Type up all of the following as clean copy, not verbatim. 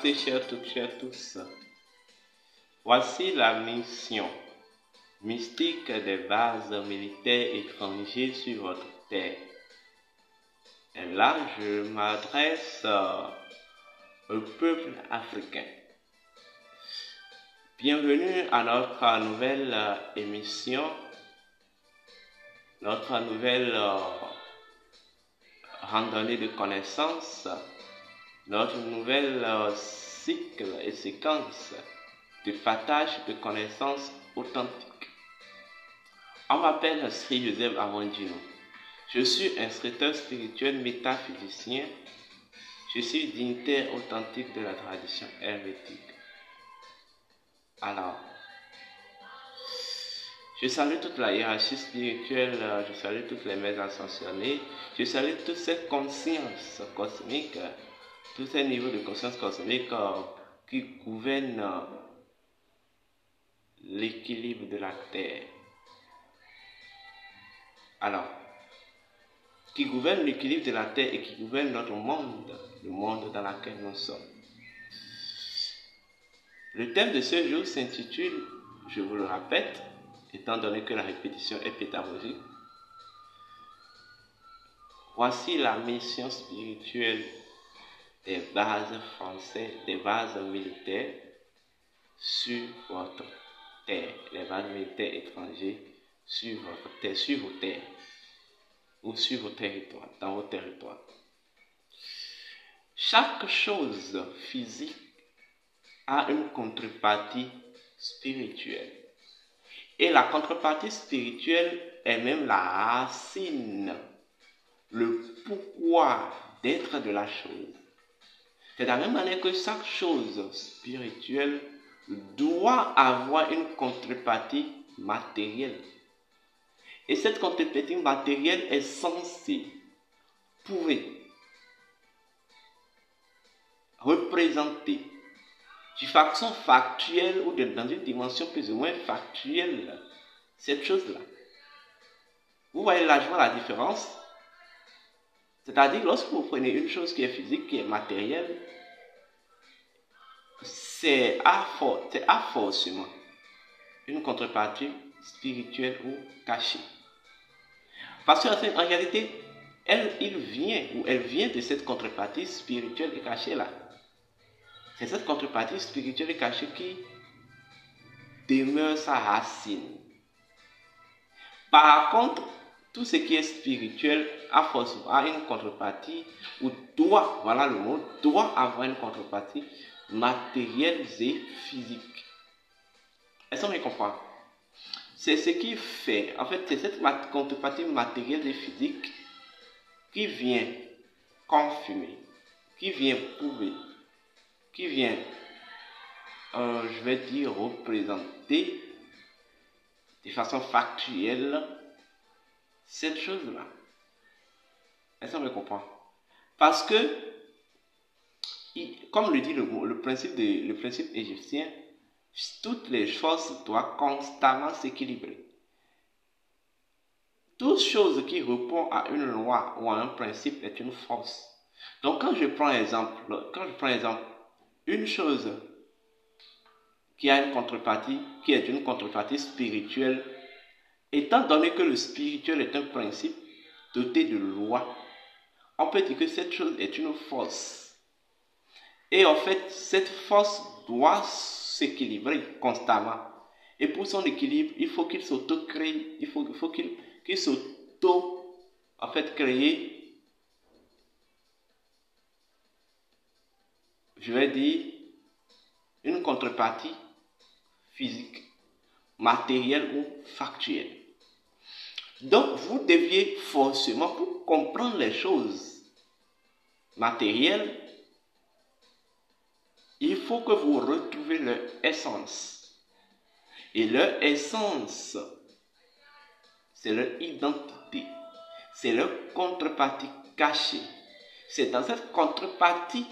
Namasté, chers toutes, chers tous. Voici la mission mystique des bases militaires étrangers sur votre terre. Et là, je m'adresse au peuple africain. Bienvenue à notre nouvelle émission, notre nouvelle randonnée de connaissances, notre nouvelle cycle et séquence de partage de connaissances authentiques. On m'appelle Sri Joseph Amandino. Je suis instructeur spirituel métaphysicien. Je suis dignitaire authentique de la tradition hermétique. Alors, je salue toute la hiérarchie spirituelle, je salue toutes les mères ascensionnées, je salue toutes ces consciences cosmiques, tous ces niveaux de conscience cosmique qui gouvernent l'équilibre de la Terre. Alors, qui gouvernent l'équilibre de la Terre et qui gouvernent notre monde, le monde dans lequel nous sommes. Le thème de ce jour s'intitule, je vous le répète, étant donné que la répétition est pédagogique, voici la mission spirituelle des bases françaises, des bases militaires sur votre terre, les bases militaires étrangères sur votre terre, sur vos terres ou sur vos territoires, dans vos territoires. Chaque chose physique a une contrepartie spirituelle. Et la contrepartie spirituelle est même la racine, le pourquoi d'être de la chose. C'est de la même manière que chaque chose spirituelle doit avoir une contrepartie matérielle. Et cette contrepartie matérielle est censée prouver, représenter, de façon factuelle ou dans une dimension plus ou moins factuelle, cette chose-là. Vous voyez largement la différence? C'est-à-dire, lorsque vous prenez une chose qui est physique, qui est matérielle, c'est forcément une contrepartie spirituelle ou cachée. Parce qu'en réalité, elle vient de cette contrepartie spirituelle et cachée là. C'est cette contrepartie spirituelle et cachée qui demeure sa racine. Par contre, tout ce qui est spirituel a forcément une contrepartie, ou doit, voilà le mot, doit avoir une contrepartie matérielle et physique. Est-ce qu'on me comprend? C'est ce qui fait, en fait, c'est cette contrepartie matérielle et physique qui vient confirmer, qui vient prouver, qui vient, je vais dire, représenter de façon factuelle cette chose-là. Est-ce qu'on me comprend? Parce que, comme le dit le principe égyptien, toutes les forces doivent constamment s'équilibrer. Toute chose qui répond à une loi ou à un principe est une force. Donc quand je prends exemple, une chose qui a une contrepartie, qui est une contrepartie spirituelle, étant donné que le spirituel est un principe doté de loi, on peut dire que cette chose est une force. Et en fait, cette force doit s'équilibrer constamment. Et pour son équilibre, il faut qu'il s'auto-crée, il faut qu'il crée, je vais dire, une contrepartie physique, matérielle ou factuelle. Donc, vous deviez forcément, pour comprendre les choses matérielles, il faut que vous retrouviez leur essence. Et leur essence, c'est leur identité. C'est leur contrepartie cachée. C'est dans cette contrepartie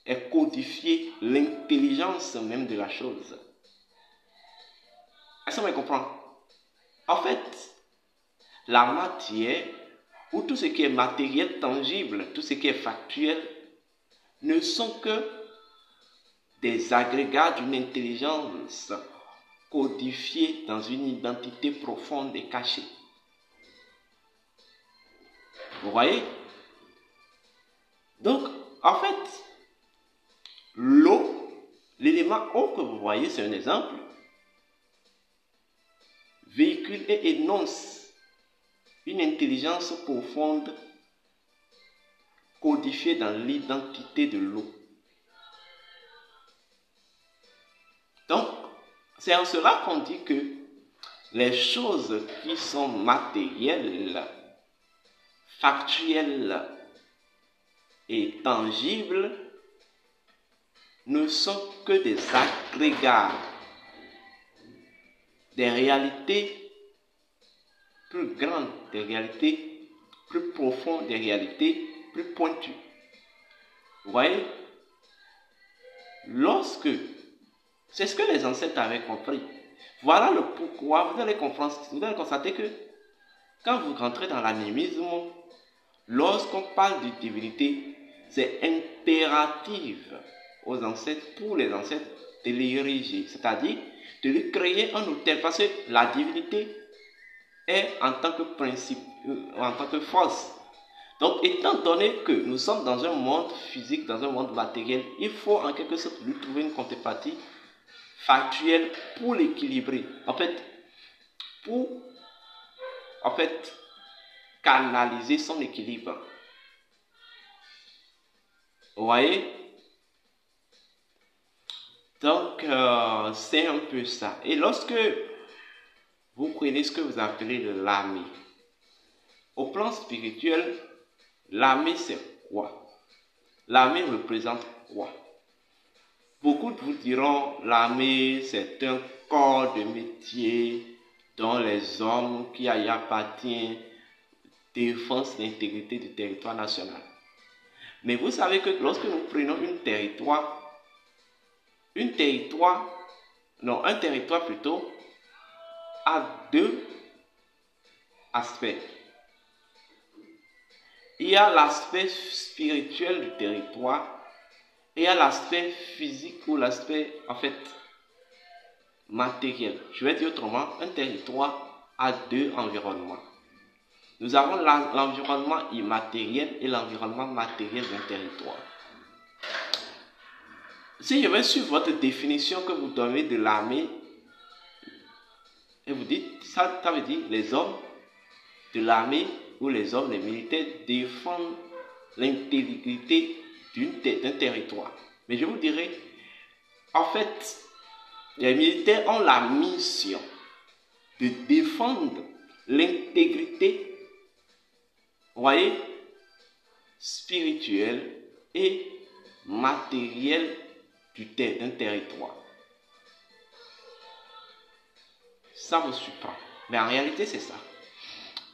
est codifiée l'intelligence même de la chose. Est-ce que vous comprenez? En fait, la matière, ou tout ce qui est matériel tangible, tout ce qui est factuel, ne sont que des agrégats d'une intelligence codifiée dans une identité profonde et cachée. Vous voyez? Donc, en fait, l'eau, l'élément eau que vous voyez, c'est un exemple, véhicule et énonce une intelligence profonde codifiée dans l'identité de l'eau. Donc, c'est en cela qu'on dit que les choses qui sont matérielles, factuelles et tangibles ne sont que des agrégats, des réalités plus grandes, des réalités plus profondes, des réalités plus pointues. Vous voyez? C'est ce que les ancêtres avaient compris. Voilà le pourquoi vous allez constater que quand vous rentrez dans l'animisme, lorsqu'on parle de divinité, c'est impératif aux ancêtres, pour les ancêtres, de l'ériger, c'est-à-dire de lui créer un autel, parce que la divinité est en tant que principe, en tant que force. Donc, étant donné que nous sommes dans un monde physique, dans un monde matériel, il faut en quelque sorte lui trouver une contrepartie factuelle pour l'équilibrer. Pour canaliser son équilibre. Vous voyez? Donc, c'est un peu ça. Et lorsque vous prenez ce que vous appelez de l'âme, au plan spirituel, l'âme c'est quoi? L'âme représente quoi? Beaucoup de vous diront l'âme c'est un corps de métier dont les hommes qui y appartiennent défendent l'intégrité du territoire national. Mais vous savez que lorsque nous prenons un territoire plutôt, a deux aspects. Il y a l'aspect spirituel du territoire et il y a l'aspect physique ou l'aspect matériel. Je vais dire autrement, un territoire a deux environnements. Nous avons l'environnement immatériel et l'environnement matériel d'un territoire. Si je vais suivre votre définition que vous donnez de l'armée, et vous dites, ça veut dire les hommes de l'armée ou les hommes, les militaires défendent l'intégrité d'un territoire. Mais je vous dirais, en fait, les militaires ont la mission de défendre l'intégrité, vous voyez, spirituelle et matérielle d'un territoire. Ça vous surprend. Mais en réalité, c'est ça.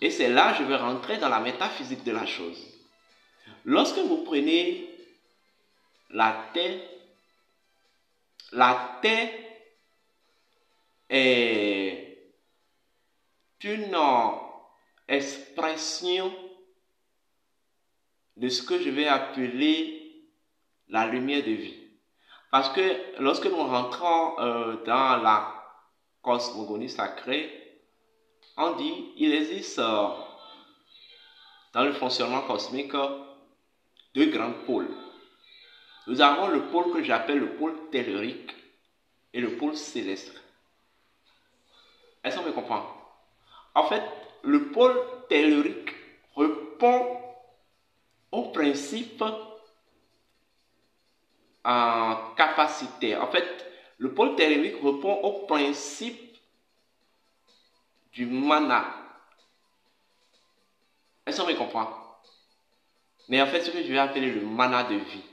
Et c'est là que je vais rentrer dans la métaphysique de la chose. Lorsque vous prenez la terre est une expression de ce que je vais appeler la lumière de vie. Parce que lorsque nous rentrons dans la cosmogonie sacrée, on dit il existe dans le fonctionnement cosmique deux grands pôles. Nous avons le pôle que j'appelle le pôle tellurique et le pôle céleste. Est-ce qu'on me comprend? En fait, le pôle tellurique répond au principe en capacité. En fait, le pôle tellurique répond au principe du mana. Est-ce qu'on me comprend? Mais en fait, ce que je vais appeler le mana de vie.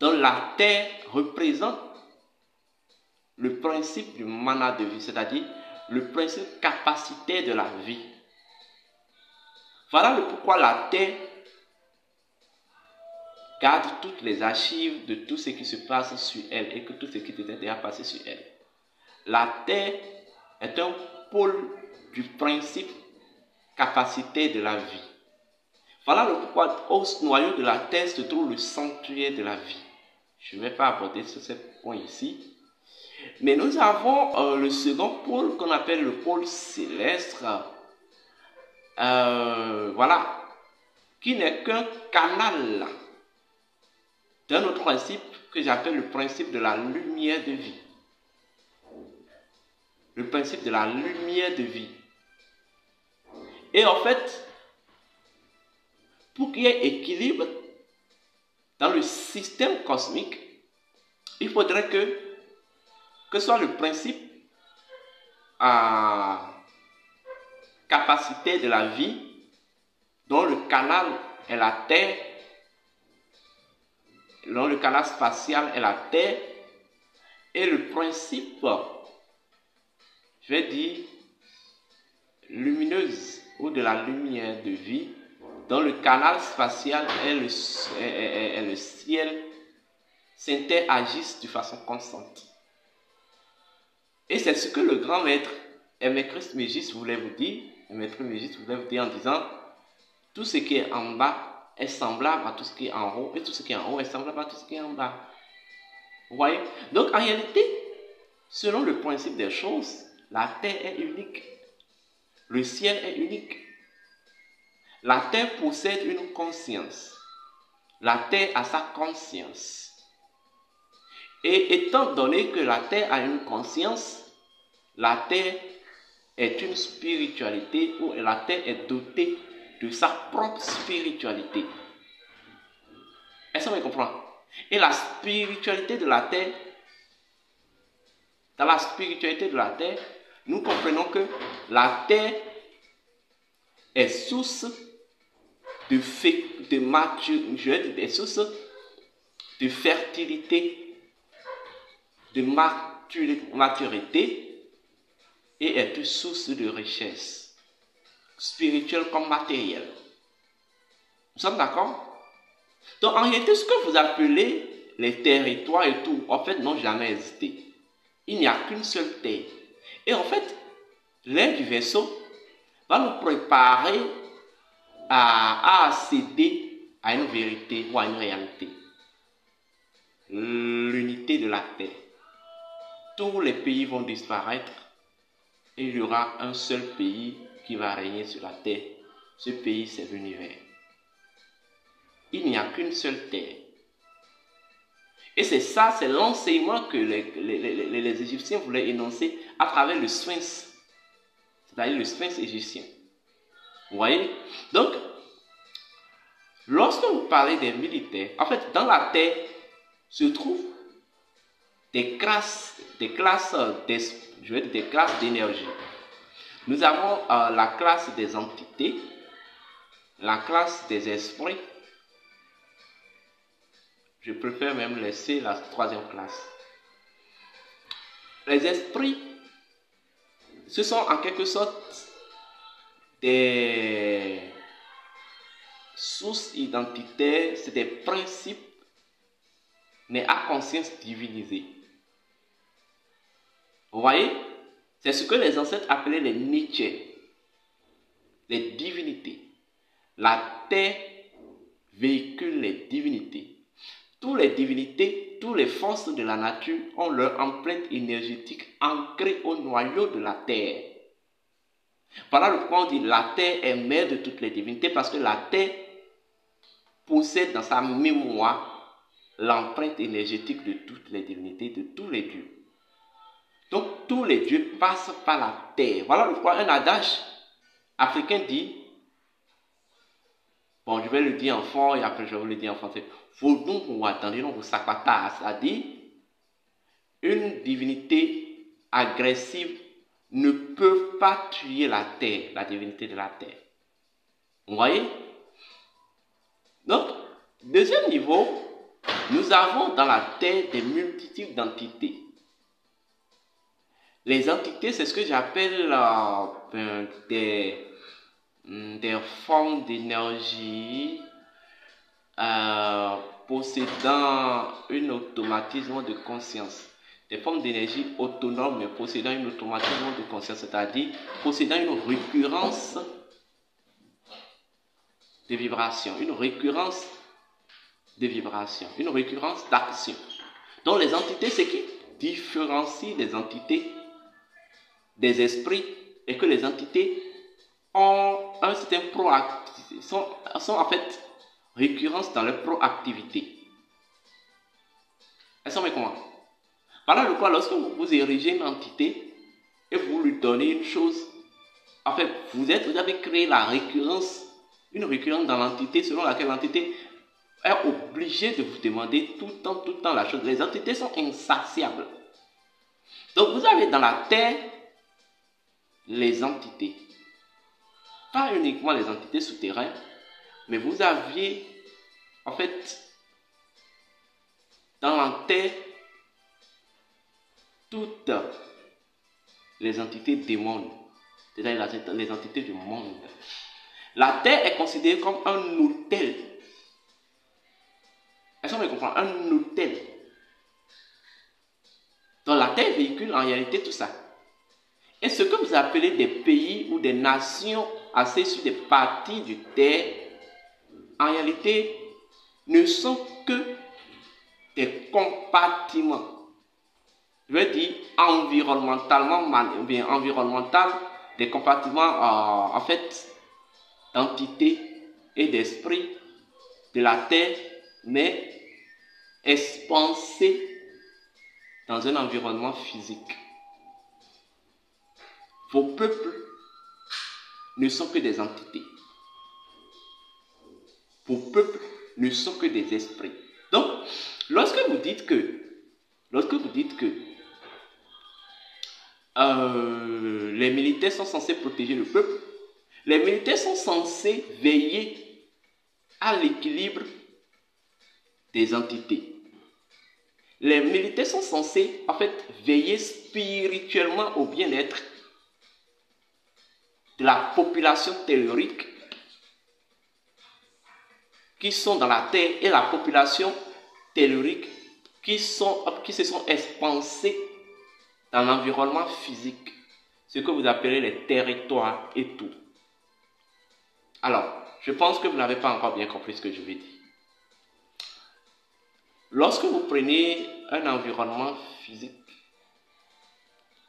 Donc la terre représente le principe du mana de vie, c'est-à-dire le principe capacité de la vie. Voilà pourquoi la terre garde toutes les archives de tout ce qui se passe sur elle et que tout ce qui s'était déjà passé sur elle. La terre est un pôle du principe capacité de la vie. Voilà pourquoi au noyau de la terre se trouve le sanctuaire de la vie. Je ne vais pas aborder sur ce point ici. Mais nous avons le second pôle qu'on appelle le pôle céleste. Voilà. Qui n'est qu'un canal d'un autre principe que j'appelle le principe de la lumière de vie. Le principe de la lumière de vie. Et en fait, pour qu'il y ait équilibre dans le système cosmique, il faudrait que soit le principe à capacité de la vie, dont le canal est la Terre, dont le canal spatial est la Terre, et le principe, je vais dire, lumineuse ou de la lumière de vie, dont le canal spatial est le ciel, s'interagissent de façon constante. Et c'est ce que le grand maître Aimé Christ Mégis voulait vous dire, en disant, tout ce qui est en bas est semblable à tout ce qui est en haut, et tout ce qui est en haut est semblable à tout ce qui est en bas. Vous voyez? Donc en réalité, selon le principe des choses, la terre est unique. Le ciel est unique. La terre possède une conscience. La terre a sa conscience. Et étant donné que la terre a une conscience, la terre est une spiritualité, ou la terre est dotée de sa propre spiritualité. Est-ce que vous comprenez? Et la spiritualité de la terre, dans la spiritualité de la terre, nous comprenons que la terre est source de fertilité, de maturité, et est une source de richesse, spirituelle comme matérielle. Nous sommes d'accord? Donc en réalité, ce que vous appelez les territoires et tout, en fait, n'ont jamais existé. Il n'y a qu'une seule terre. Et en fait, l'air du vaisseau va nous préparer à accéder à une vérité ou à une réalité. L'unité de la terre. Tous les pays vont disparaître et il y aura un seul pays qui va régner sur la terre. Ce pays, c'est l'univers. Il n'y a qu'une seule terre. Et c'est ça, c'est l'enseignement que les Égyptiens voulaient énoncer à travers le sphinx. C'est-à-dire le sphinx égyptien. Vous voyez? Donc, lorsque vous parlez des militaires, en fait, dans la terre se trouvent des classes d'énergie. Nous avons la classe des entités, la classe des esprits. Je préfère même laisser la troisième classe. Les esprits, ce sont en quelque sorte des sources identitaires, c'est des principes, mais à conscience divinisée. Vous voyez? C'est ce que les ancêtres appelaient les Nietzsche, les divinités. La terre véhicule les divinités. Toutes les divinités, toutes les forces de la nature ont leur empreinte énergétique ancrée au noyau de la terre. Voilà pourquoi on dit la terre est mère de toutes les divinités, parce que la terre possède dans sa mémoire l'empreinte énergétique de toutes les divinités, de tous les dieux. Donc tous les dieux passent par la terre. Voilà pourquoi un adage africain dit, bon, je vais le dire en fort et après je vais le dire en français. C'est-à-dire, une divinité agressive ne peut pas tuer la terre, la divinité de la terre. Vous voyez? Donc, deuxième niveau, nous avons dans la terre des multitudes d'entités. Les entités, c'est ce que j'appelle des formes d'énergie possédant un automatisme de conscience. Des formes d'énergie autonomes mais possédant un automatisme de conscience, c'est-à-dire possédant une récurrence de vibration, une récurrence d'action. Donc les entités, ce qui différencie les entités des esprits est que les entités ont un certain proactivité, sont en fait récurrences dans leur proactivité. Elles sont mais comment? Voilà de quoi, lorsque vous érigez une entité et vous lui donnez une chose, en fait, vous avez créé la récurrence, une récurrence dans l'entité selon laquelle l'entité est obligée de vous demander tout le temps la chose. Les entités sont insatiables. Donc vous avez dans la terre les entités. Pas uniquement les entités souterraines, mais vous aviez en fait dans la terre toutes les entités des mondes, c'est-à-dire les entités du monde. La terre est considérée comme un hôtel. Est-ce qu'on me comprend? Un hôtel. Donc la terre véhicule en réalité tout ça. Et ce que vous appelez des pays ou des nations assis sur des parties du terre, en réalité, ne sont que des compartiments. Je veux dire environnementalement, bien environnemental, des compartiments en fait d'entités et d'esprits de la terre, mais expansés dans un environnement physique. Vos peuples ne sont que des entités. Vos peuples ne sont que des esprits. Donc, lorsque vous dites que les militaires sont censés protéger le peuple, les militaires sont censés veiller à l'équilibre des entités. Les militaires sont censés, en fait, veiller spirituellement au bien-être de la population tellurique qui sont dans la terre et la population tellurique qui se sont expansées dans l'environnement physique, ce que vous appelez les territoires et tout. Alors, je pense que vous n'avez pas encore bien compris ce que je vais dire. Lorsque vous prenez un environnement physique,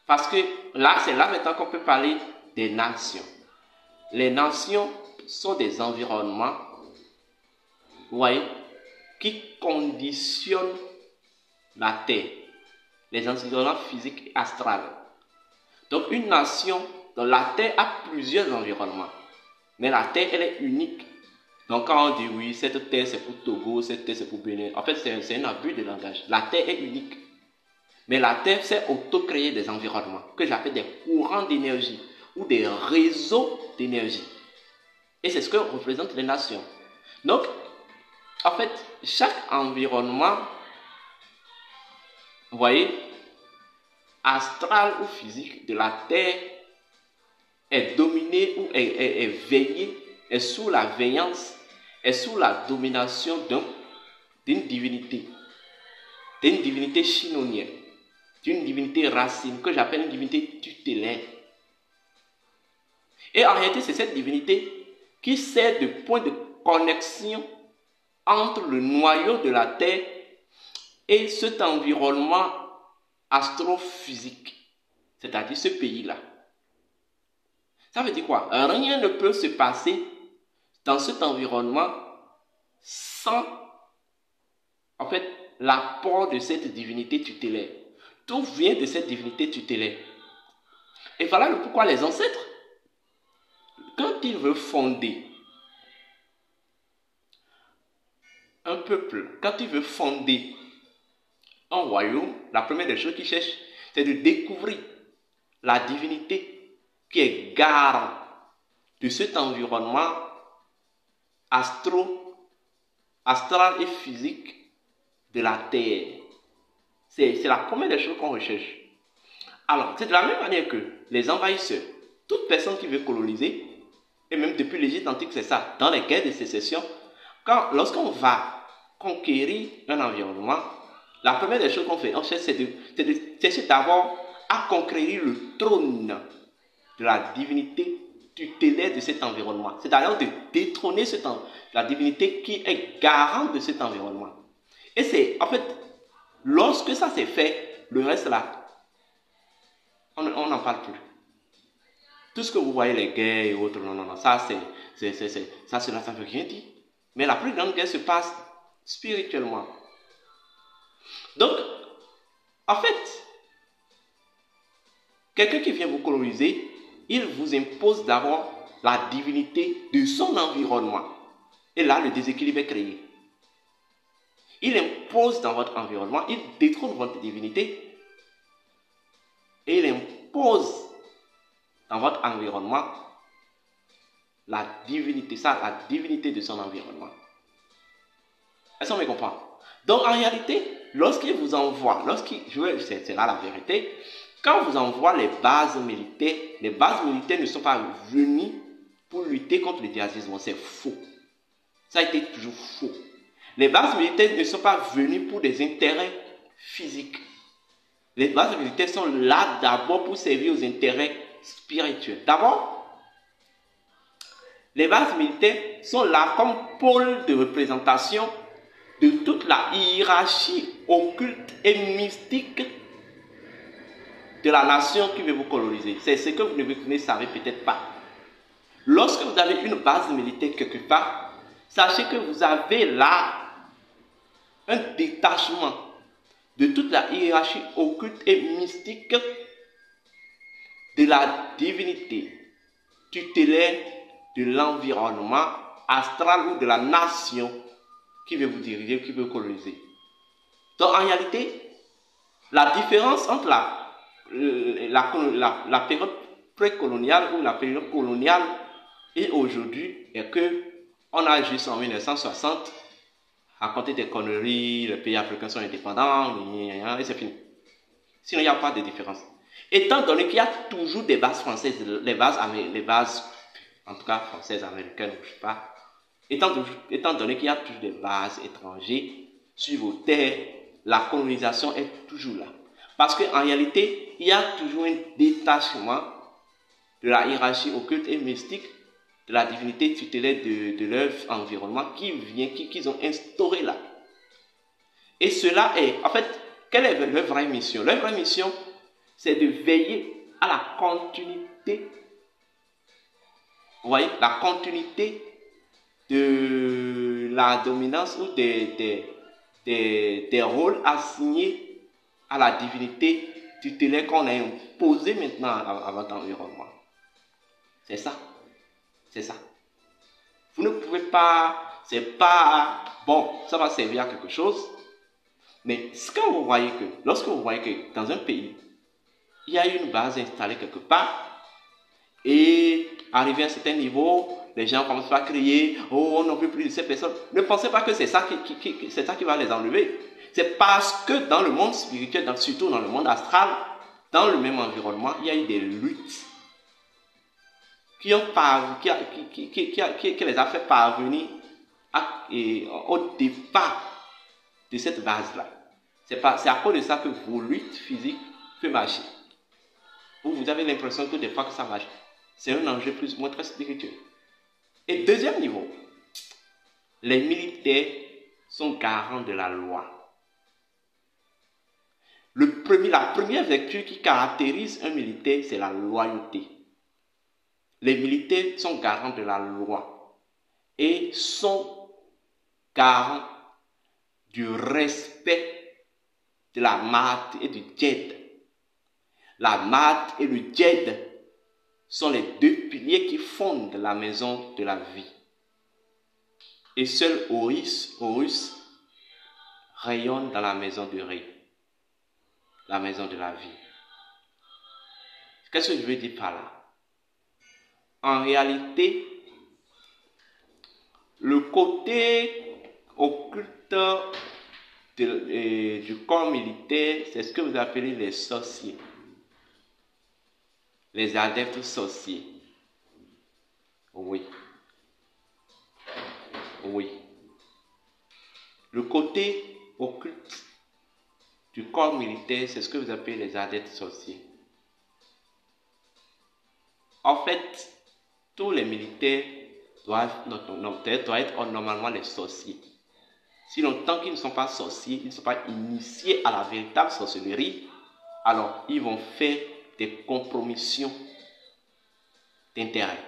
parce que là, c'est là maintenant qu'on peut parler des nations. Les nations sont des environnements, vous voyez, qui conditionnent la terre, les environnements physiques et astrales. Donc une nation, dans la terre a plusieurs environnements, mais la terre elle est unique. Donc quand on dit oui, cette terre c'est pour Togo, cette terre c'est pour Bénin, en fait c'est un abus de langage. La terre est unique. Mais la terre sait auto-créer des environnements que j'appelle des courants d'énergie ou des réseaux d'énergie. Et c'est ce que représentent les nations. Donc, en fait, chaque environnement, vous voyez, astral ou physique de la terre est dominé ou est veillé, est sous la veillance, est sous la domination d'une divinité chinonienne, d'une divinité racine que j'appelle une divinité tutélaire. Et en réalité, c'est cette divinité qui sert de point de connexion entre le noyau de la Terre et cet environnement astrophysique, c'est-à-dire ce pays-là. Ça veut dire quoi? Rien ne peut se passer dans cet environnement sans, en fait, l'apport de cette divinité tutélaire. Tout vient de cette divinité tutélaire. Et voilà pourquoi les ancêtres, quand ils veulent fonder un peuple, quand ils veulent fonder un royaume, la première des choses qu'ils cherchent, c'est de découvrir la divinité qui est garant de cet environnement astral et physique de la terre. C'est la première des choses qu'on recherche. Alors, c'est de la même manière que les envahisseurs, toute personne qui veut coloniser, et même depuis l'Égypte antique, c'est ça, dans les guerres de sécession, lorsqu'on va conquérir un environnement, la première des choses qu'on fait, on cherche, c'est de chercher d'abord à conquérir le trône de la divinité tutélaire de cet environnement. C'est-à-dire de détrôner la divinité qui est garante de cet environnement. Et c'est, en fait, Lorsque ça c'est fait, le reste là, on n'en parle plus. Tout ce que vous voyez, les guerres et autres, non, ça cela ne veut rien dire. Mais la plus grande guerre se passe spirituellement. Donc, en fait, quelqu'un qui vient vous coloniser, il vous impose d'abord la divinité de son environnement. Et là, le déséquilibre est créé. Il impose dans votre environnement, il détrône votre divinité et il impose dans votre environnement la divinité de son environnement. Est-ce qu'on me comprend? Donc en réalité, lorsqu'il vous envoie, c'est là la vérité, quand vous envoie les bases militaires ne sont pas venues pour lutter contre le djihadisme, c'est faux. Ça a été toujours faux. Les bases militaires ne sont pas venues pour des intérêts physiques. Les bases militaires sont là d'abord pour servir aux intérêts spirituels. D'abord, les bases militaires sont là comme pôle de représentation de toute la hiérarchie occulte et mystique de la nation qui veut vous coloniser. C'est ce que vous ne savez peut-être pas. Lorsque vous avez une base militaire quelque part, sachez que vous avez là un détachement de toute la hiérarchie occulte et mystique de la divinité tutélaire de l'environnement astral ou de la nation qui veut vous diriger, qui veut vous coloniser. Donc en réalité, la différence entre la période précoloniale ou la période coloniale et aujourd'hui est que on a juste en 1960 raconté des conneries, les pays africains sont indépendants, et c'est fini. Sinon, il n'y a pas de différence. Étant donné qu'il y a toujours des bases françaises, les bases en tout cas françaises, américaines, je ne sais pas, étant donné qu'il y a toujours des bases étrangères sur vos terres, la colonisation est toujours là. Parce qu'en réalité, il y a toujours un détachement de la hiérarchie occulte et mystique de la divinité tutélaire de leur environnement qu'ils ont instauré là. Et cela est, en fait, quelle est leur vraie mission? Leur vraie mission, c'est de veiller à la continuité, vous voyez, la continuité de la dominance ou des rôles assignés à la divinité tutélaire qu'on a imposé maintenant à votre environnement. C'est ça. C'est ça. Vous ne pouvez pas, c'est pas, bon, ça va servir à quelque chose, mais lorsque vous voyez que dans un pays, il y a une base installée quelque part, et arrivé à un certain niveau, les gens commencent à crier, oh, on n'en veut plus de ces personnes. Ne pensez pas que c'est ça qui va les enlever. C'est parce que dans le monde spirituel, surtout dans le monde astral, dans le même environnement, il y a eu des luttes qui les a fait parvenir au départ de cette base-là. C'est à cause de ça que vos luttes physiques peuvent marcher. Vous avez l'impression que des fois que ça marche. C'est un enjeu plus ou moins très spirituel. Et deuxième niveau, les militaires sont garants de la loi. La première vertu qui caractérise un militaire, c'est la loyauté. Les militaires sont garants de la loi et sont garants du respect de la Maat et du Djed. La Maat et le Djed sont les deux piliers qui fondent la maison de la vie. Et seul Horus rayonne dans la maison de Ré, la maison de la vie. Qu'est-ce que je veux dire par là? En réalité, le côté occulte du corps militaire, c'est ce que vous appelez les sorciers, les adeptes sorciers. Oui. Oui. Le côté occulte du corps militaire, c'est ce que vous appelez les adeptes sorciers. En fait, tous les militaires doivent être normalement des sorciers. si longtemps qu'ils ne sont pas sorciers, ils ne sont pas initiés à la véritable sorcellerie, alors ils vont faire des compromissions d'intérêt.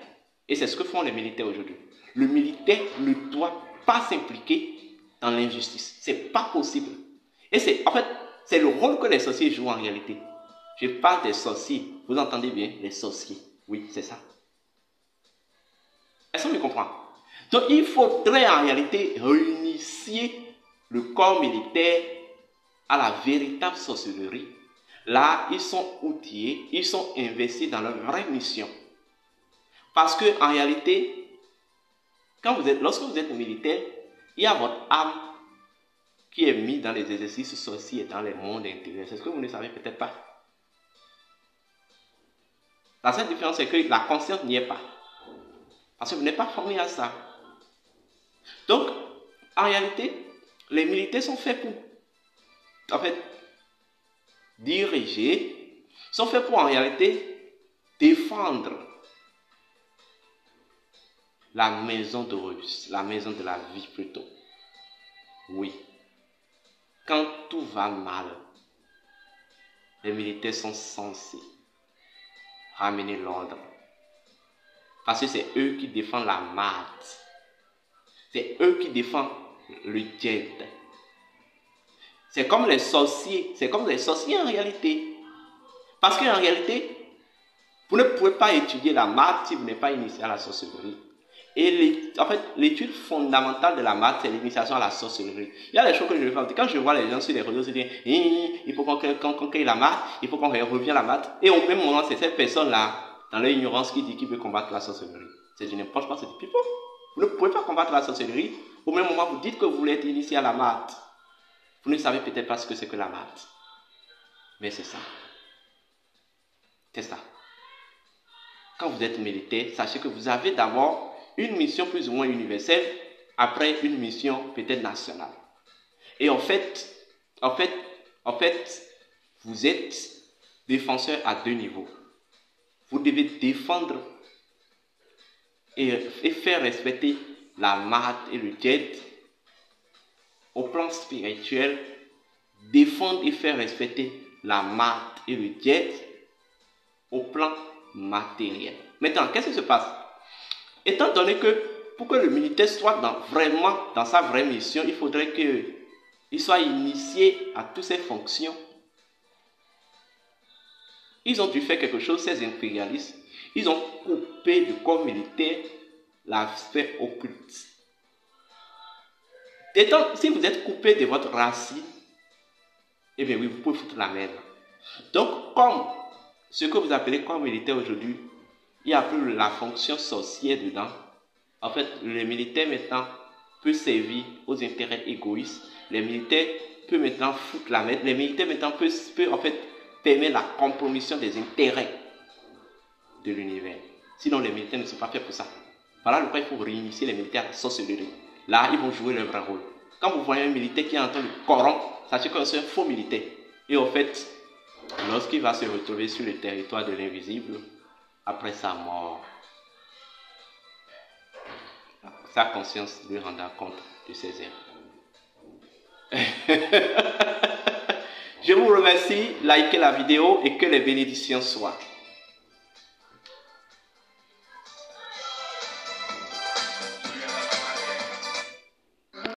Et c'est ce que font les militaires aujourd'hui. Le militaire ne doit pas s'impliquer dans l'injustice. C'est pas possible. Et c'est, en fait, c'est le rôle que les sorciers jouent en réalité. Je parle des sorciers. Vous entendez bien, les sorciers. Oui, c'est ça. Est-ce qu'on me comprend? Donc, il faudrait en réalité réinitier le corps militaire à la véritable sorcellerie. Là, ils sont outillés, ils sont investis dans leur vraie mission. Parce que en réalité, lorsque vous êtes militaire, il y a votre âme qui est mise dans les exercices sorciers et dans les mondes intérieurs. C'est ce que vous ne savez peut-être pas. La seule différence, c'est que la conscience n'y est pas. Parce que vous n'êtes pas formé à ça. Donc, en réalité, les militaires sont faits pour, en fait, diriger, sont faits pour, en réalité, défendre la maison d'Horus, la maison de la vie plutôt. Oui. Quand tout va mal, les militaires sont censés ramener l'ordre. Parce que c'est eux qui défendent la mat. C'est eux qui défendent le jet. C'est comme les sorciers. C'est comme les sorciers en réalité. Parce qu'en réalité, vous ne pouvez pas étudier la maths si vous n'êtes pas initié à la sorcellerie. Et en fait, l'étude fondamentale de la maths, c'est l'initiation à la sorcellerie. Il y a des choses que je vais faire. Quand je vois les gens sur les réseaux, je dis, il faut qu'on crée la maths, il faut qu'on revienne à la maths. Et au même moment, c'est cette personne-là, dans leur ignorance, qui dit qu'il veut combattre la sorcellerie. C'est du n'importe quoi, c'est du pipeau. Vous ne pouvez pas combattre la sorcellerie. Au même moment, vous dites que vous voulez être initié à la maths. Vous ne savez peut-être pas ce que c'est que la maths. Mais c'est ça. C'est ça. Quand vous êtes militaire, sachez que vous avez d'abord une mission plus ou moins universelle, après une mission peut-être nationale. Et en fait, vous êtes défenseur à deux niveaux. Vous devez défendre et faire respecter la maths et le jet au plan spirituel, défendre et faire respecter la maths et le jet au plan matériel. Maintenant, qu'est-ce qui se passe? Étant donné que pour que le militaire soit vraiment dans sa vraie mission, il faudrait qu'il soit initié à toutes ses fonctions. Ils ont dû faire quelque chose, ces impérialistes. Ils ont coupé du corps militaire l'aspect occulte. Étant, si vous êtes coupé de votre racine, eh bien oui, vous pouvez foutre la merde. Donc, comme ce que vous appelez corps militaire aujourd'hui, il n'y a plus la fonction sorcière dedans. En fait, les militaires maintenant peuvent servir aux intérêts égoïstes. Les militaires peuvent maintenant foutre la merde. Les militaires maintenant peuvent en fait permettre la compromission des intérêts de l'univers. Sinon, les militaires ne sont pas faits pour ça. Voilà pourquoi il faut réinitier les militaires à la sorcellerie. Là, ils vont jouer leur vrai rôle. Quand vous voyez un militaire qui est en train de corrompre, sachez que c'est un faux militaire. Et en fait, lorsqu'il va se retrouver sur le territoire de l'invisible, après sa mort, sa conscience lui rendra compte de ses erreurs. Je vous remercie, likez la vidéo et que les bénédictions soient.